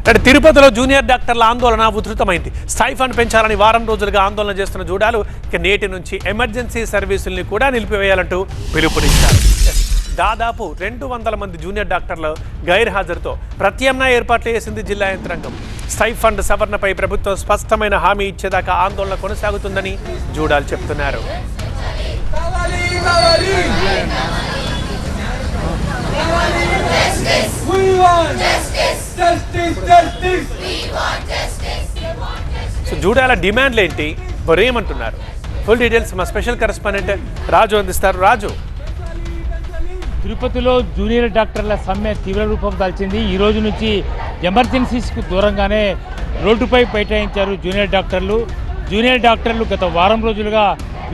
తిరుపతిలో జూనియర్ డాక్టర్ల ఆందోళన ఉధృతమైంది. స్టైఫండ్ పెంచాలని వారం రోజులుగా ఆందోళన చేస్తున్న జూడాలు ఇక నేటి నుంచి ఎమర్జెన్సీ సర్వీసుల్ని కూడా నిలిపివేయాలంటూ పిలుపునిచ్చారు. దాదాపు 200 మంది జూనియర్ డాక్టర్లు గైర్హాజరుతో ప్రత్యామ్నాయ ఏర్పాట్లు చేసింది జిల్లా యంత్రాంగం. స్టైఫండ్ సవరణపై ప్రభుత్వం స్పష్టమైన హామీ ఇచ్చేదాకా ఆందోళన కొనసాగుతుందని జూడాలు చెప్తున్నారు. సో జూడాల డిమాండ్లు ఏంటి, మరేమంటున్నారు? ఫుల్ డీటెయిల్స్ మా స్పెషల్ కరెస్పాండెంట్ రాజు అందిస్తారు. రాజు, తిరుపతిలో జూనియర్ డాక్టర్ల సమ్మె తీవ్ర రూపం దాల్చింది. ఈ రోజు నుంచి ఎమర్జెన్సీస్కు దూరంగానే రోడ్డుపై బైఠాయించారు జూనియర్ డాక్టర్లు గత వారం రోజులుగా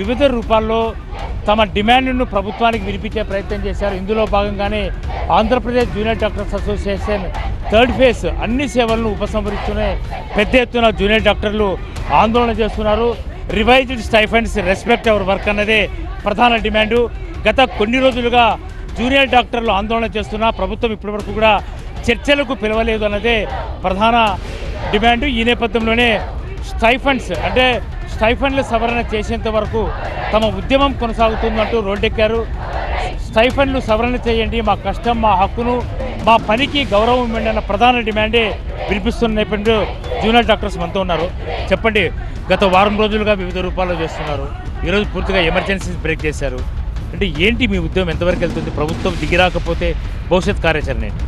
వివిధ రూపాల్లో తమ డిమాండ్ను ప్రభుత్వానికి వినిపించే ప్రయత్నం చేశారు. ఇందులో భాగంగానే Andhra Pradesh junior doctors association third phase అన్ని సేవలను ఉపసంహరిస్తూనే పెద్ద ఎత్తున జూనియర్ డాక్టర్లు ఆందోళన చేస్తున్నారు. Revised stipends, respect hour work అన్నదే ప్రధాన డిమాండు. గత కొన్ని రోజులుగా జూనియర్ డాక్టర్లు ఆందోళన చేస్తున్నా ప్రభుత్వం ఇప్పటివరకు కూడా చర్చలకు పిలవలేదు అన్నదే ప్రధాన డిమాండు. ఈ నేపథ్యంలోనే స్టైఫండ్ల సవరణ చేసేంత వరకు తమ ఉద్యమం కొనసాగుతుందంటూ రోడ్డెక్కారు. స్టైఫండ్లు సవరణ చేయండి, మా కష్టం, మా హక్కును, మా పనికి గౌరవం ఇవ్వండి అన్న ప్రధాన డిమాండే వినిపిస్తున్న నేపథ్యంలో జూనియర్ డాక్టర్స్ మనతో ఉన్నారు. చెప్పండి, గత వారం రోజులుగా వివిధ రూపాల్లో చేస్తున్నారు, ఈరోజు పూర్తిగా ఎమర్జెన్సీ బ్రేక్ చేశారు. అంటే ఏంటి మీ ఉద్యమం, ఎంతవరకు వెళ్తుంది? ప్రభుత్వం దిగిరాకపోతే భవిష్యత్ కార్యాచరణ ఏంటి?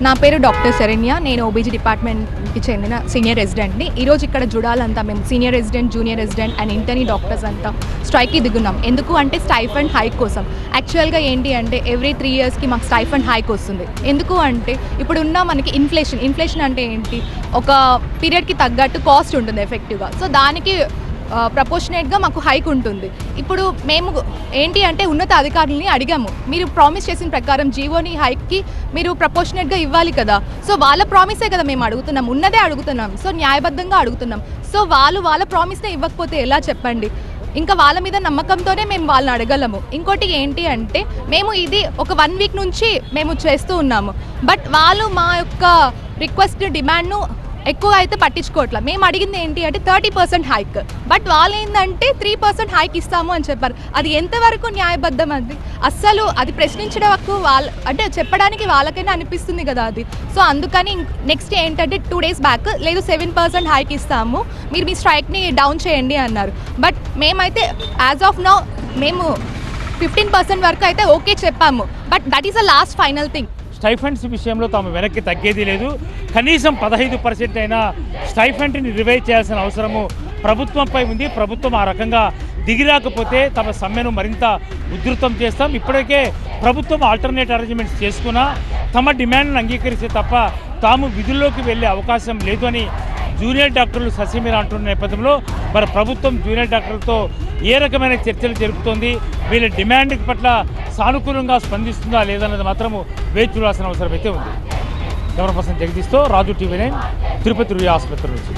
నా పేరు డాక్టర్ శరణ్య, నేను ఓబీజీ డిపార్ట్మెంట్కి చెందిన సీనియర్ రెసిడెంట్ని. ఈరోజు ఇక్కడ జూడాలంతా మేము senior resident, junior resident and internee doctors అంతా స్ట్రైక్కి దిగున్నాం. ఎందుకు అంటే స్టైఫండ్ హైక్ కోసం. యాక్చువల్గా ఏంటి అంటే ఎవ్రీ 3 ఇయర్స్కి మాకు స్టైఫండ్ హైక్ వస్తుంది. ఎందుకు అంటే ఇప్పుడున్న మనకి ఇన్ఫ్లేషన్ అంటే ఏంటి, ఒక పీరియడ్కి తగ్గట్టు కాస్ట్ ఉంటుంది ఎఫెక్టివ్గా. సో దానికి ప్రపోర్షనేట్గా మాకు హైక్ ఉంటుంది. ఇప్పుడు మేము ఏంటి అంటే ఉన్నత అధికారులని అడిగాము, మీరు ప్రామిస్ చేసిన ప్రకారం జీవోని హైక్కి మీరు ప్రపోర్షనేట్గా ఇవ్వాలి కదా. సో వాళ్ళ ప్రామిసే కదా మేము అడుగుతున్నాం, ఉన్నదే అడుగుతున్నాం. సో న్యాయబద్ధంగా అడుగుతున్నాం. సో వాళ్ళ ప్రామిస్నే ఇవ్వకపోతే ఎలా చెప్పండి? ఇంకా వాళ్ళ మీద నమ్మకంతోనే మేము వాళ్ళని అడగలము. ఇంకోటి ఏంటి అంటే మేము ఇది ఒక 1 వీక్ నుంచి మేము చేస్తూ ఉన్నాము. బట్ వాళ్ళు మా యొక్క రిక్వెస్ట్ డిమాండ్ను ఎక్కువ అయితే పట్టించుకోవట్లా. మేము అడిగింది ఏంటి అంటే 30% హైక్, బట్ వాళ్ళు ఏంటంటే 3% హైక్ ఇస్తాము అని చెప్పారు. అది ఎంతవరకు న్యాయబద్ధం? అది అస్సలు అది ప్రశ్నించడానికి అంటే చెప్పడానికి వాళ్ళకైనా అనిపిస్తుంది కదా అది. సో అందుకని నెక్స్ట్ ఏంటంటే 2 days బ్యాక్ లేదు 7% హైక్ ఇస్తాము, మీరు మీ స్ట్రైక్ని డౌన్ చేయండి అన్నారు. బట్ మేమైతే యాజ్ ఆఫ్ నౌ మేము 15% వరకు అయితే ఓకే చెప్పాము. But that is the last final thing. Stipends విషయంలో తాము వెనక్కి తగ్గేది లేదు. కనీసం 15% అయినా స్టైఫండ్ని రివైవ్ చేయాల్సిన అవసరము ప్రభుత్వంపై ఉంది. ప్రభుత్వం ఆ రకంగా దిగిరాకపోతే తమ సమ్మెను మరింత ఉధృతం చేస్తాం. ఇప్పటికే ప్రభుత్వం ఆల్టర్నేట్ అరేంజ్మెంట్స్ చేసుకున్నా తమ డిమాండ్ను అంగీకరిస్తే తప్ప తాము విధుల్లోకి వెళ్ళే అవకాశం లేదు అని జూనియర్ డాక్టర్లు ససిమీర అంటున్న నేపథ్యంలో మరి ప్రభుత్వం జూనియర్ డాక్టర్లతో ఏ రకమైన చర్చలు జరుపుతోంది, వీళ్ళ డిమాండ్ పట్ల సానుకూలంగా స్పందిస్తుందా లేదన్నది మాత్రము వేచి చూడాల్సిన అవసరం అయితే ఉంది. కెమెరా పర్సన్ జగదీష్తో రాజు, TV9, తిరుపతి రుయా ఆసుపత్రి నుంచి.